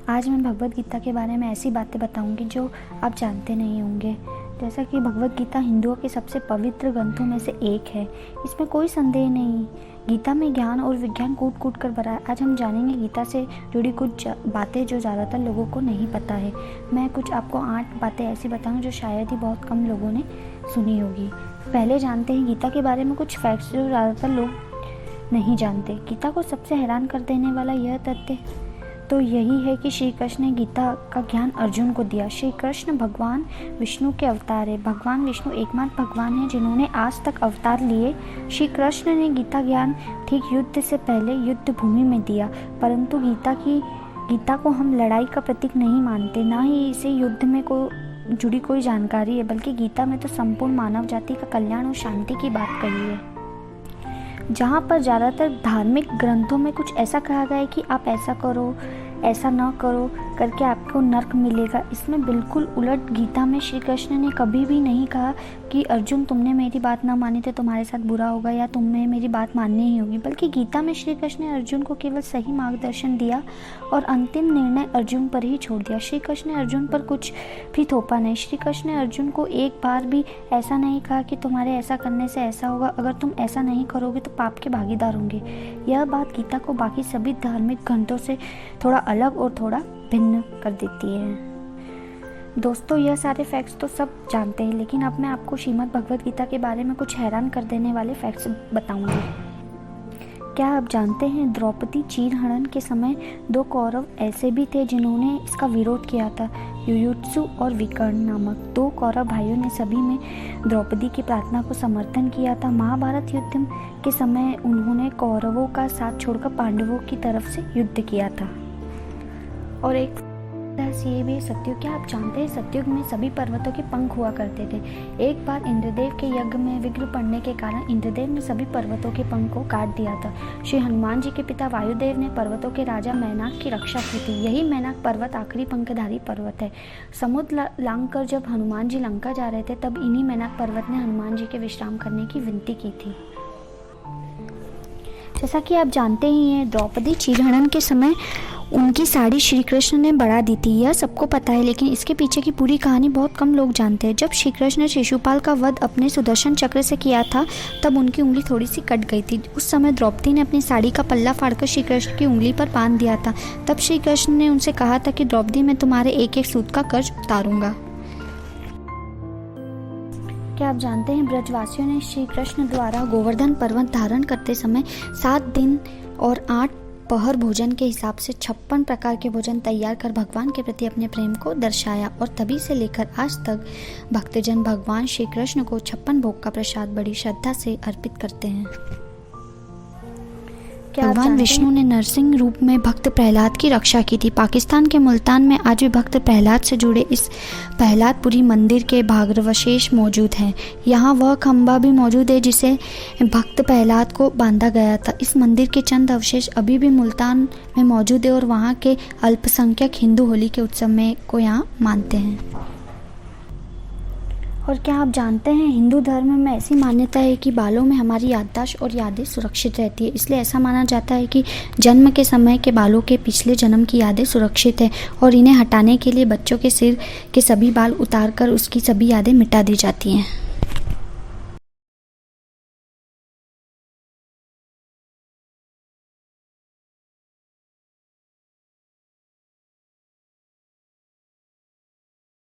आज मैं भगवद गीता के बारे में ऐसी बातें बताऊंगी जो आप जानते नहीं होंगे। जैसा कि भगवद गीता हिंदुओं के सबसे पवित्र ग्रंथों में से एक है, इसमें कोई संदेह नहीं। गीता में ज्ञान और विज्ञान कूट कूट कर भरा है। आज हम जानेंगे गीता से जुड़ी कुछ बातें जो ज़्यादातर लोगों को नहीं पता है। मैं कुछ आपको 8 बातें ऐसी बताऊंगी जो शायद ही बहुत कम लोगों ने सुनी होगी। पहले जानते हैं गीता के बारे में कुछ फैक्ट्स जो ज़्यादातर लोग नहीं जानते। गीता को सबसे हैरान कर देने वाला यह तथ्य तो यही है कि श्री कृष्ण ने गीता का ज्ञान अर्जुन को दिया। श्री कृष्ण भगवान विष्णु के अवतार है। भगवान विष्णु एकमात्र भगवान हैं जिन्होंने आज तक अवतार लिए। श्री कृष्ण ने गीता ज्ञान ठीक युद्ध से पहले युद्ध भूमि में दिया, परंतु गीता को हम लड़ाई का प्रतीक नहीं मानते, ना ही इसे युद्ध में जुड़ी कोई जानकारी है, बल्कि गीता में तो संपूर्ण मानव जाति का कल्याण और शांति की बात कही है। जहाँ पर ज़्यादातर धार्मिक ग्रंथों में कुछ ऐसा कहा गया है कि आप ऐसा करो, ऐसा ना करो करके आपको नर्क मिलेगा, इसमें बिल्कुल उलट गीता में श्री कृष्ण ने कभी भी नहीं कहा कि अर्जुन तुमने मेरी बात ना मानी तो तुम्हारे साथ बुरा होगा या तुम्हें मेरी बात माननी ही होगी, बल्कि गीता में श्री कृष्ण ने अर्जुन को केवल सही मार्गदर्शन दिया और अंतिम निर्णय अर्जुन पर ही छोड़ दिया। श्री कृष्ण ने अर्जुन पर कुछ भी थोपा नहीं। श्री कृष्ण ने अर्जुन को एक बार भी ऐसा नहीं कहा कि तुम्हारे ऐसा करने से ऐसा होगा, अगर तुम ऐसा नहीं करोगे तो पाप के भागीदार होंगे। यह बात गीता को बाकी सभी धार्मिक ग्रंथों से थोड़ा अलग और थोड़ा भिन्न कर देती है। दोस्तों, यह सारे फैक्ट्स तो सब जानते हैं, लेकिन अब मैं आपको श्रीमद् भगवद गीता के बारे में कुछ हैरान कर देने वाले फैक्ट्स बताऊंगी। क्या आप जानते हैं द्रौपदी चीरहरण के समय 2 कौरव ऐसे भी थे जिन्होंने इसका विरोध किया था। युयुत्सु और विकर्ण नामक 2 कौरव भाइयों ने सभी में द्रौपदी की प्रार्थना को समर्थन किया था। महाभारत युद्ध के समय उन्होंने कौरवों का साथ छोड़कर पांडवों की तरफ से युद्ध किया था। और एक ये भी सत्युग, क्या आप जानते हैं सत्युग में सभी पर्वतों के पंख हुआ करते थे। एक बार इंद्रदेव के यज्ञ में विघ्न पड़ने के कारण इंद्रदेव ने सभी पर्वतों के पंख को काट दिया था। श्री हनुमान जी के पिता वायुदेव ने पर्वतों के राजा मैनाक की रक्षा की थी। यही मैनाक पर्वत आखिरी पंखधारी पर्वत है। समुद्र लांघ कर जब हनुमान जी लंका जा रहे थे तब इन्हीं मैनाक पर्वत ने हनुमान जी के विश्राम करने की विनती की थी। जैसा कि आप जानते ही हैं, द्रौपदी चीरहरण के समय उनकी साड़ी श्री कृष्ण ने बढ़ा दी थी। यह सबको पता है, लेकिन इसके पीछे की पूरी कहानी बहुत कम लोग जानते हैं। जब श्री कृष्ण ने शिशुपाल का वध अपने सुदर्शन चक्र से किया था तब उनकी उंगली थोड़ी सी कट गई थी। उस समय द्रौपदी ने अपनी साड़ी का पल्ला फाड़कर श्री कृष्ण की उंगली पर बांध दिया था। तब श्री कृष्ण ने उनसे कहा था कि द्रौपदी, मैं तुम्हारे एक एक सूत का कर्ज उतारूंगा। क्या आप जानते हैं ब्रजवासियों ने श्री कृष्ण द्वारा गोवर्धन पर्वत धारण करते समय 7 दिन और 8 पहर भोजन के हिसाब से 56 प्रकार के भोजन तैयार कर भगवान के प्रति अपने प्रेम को दर्शाया, और तभी से लेकर आज तक भक्तजन भगवान श्री कृष्ण को 56 भोग का प्रसाद बड़ी श्रद्धा से अर्पित करते हैं। भगवान विष्णु ने नरसिंह रूप में भक्त प्रहलाद की रक्षा की थी। पाकिस्तान के मुल्तान में आज भी भक्त प्रहलाद से जुड़े इस प्रहलादपुरी मंदिर के भाग्यावशेष मौजूद हैं। यहाँ वह खंबा भी मौजूद है जिसे भक्त प्रहलाद को बांधा गया था। इस मंदिर के चंद अवशेष अभी भी मुल्तान में मौजूद है और वहाँ के अल्पसंख्यक हिंदू होली के उत्सव में को यहाँ मानते हैं। और क्या आप जानते हैं हिंदू धर्म में ऐसी मान्यता है कि बालों में हमारी याददाश्त और यादें सुरक्षित रहती है। इसलिए ऐसा माना जाता है कि जन्म के समय के बालों के पिछले जन्म की यादें सुरक्षित है और इन्हें हटाने के लिए बच्चों के सिर के सभी बाल उतारकर उसकी सभी यादें मिटा दी जाती हैं।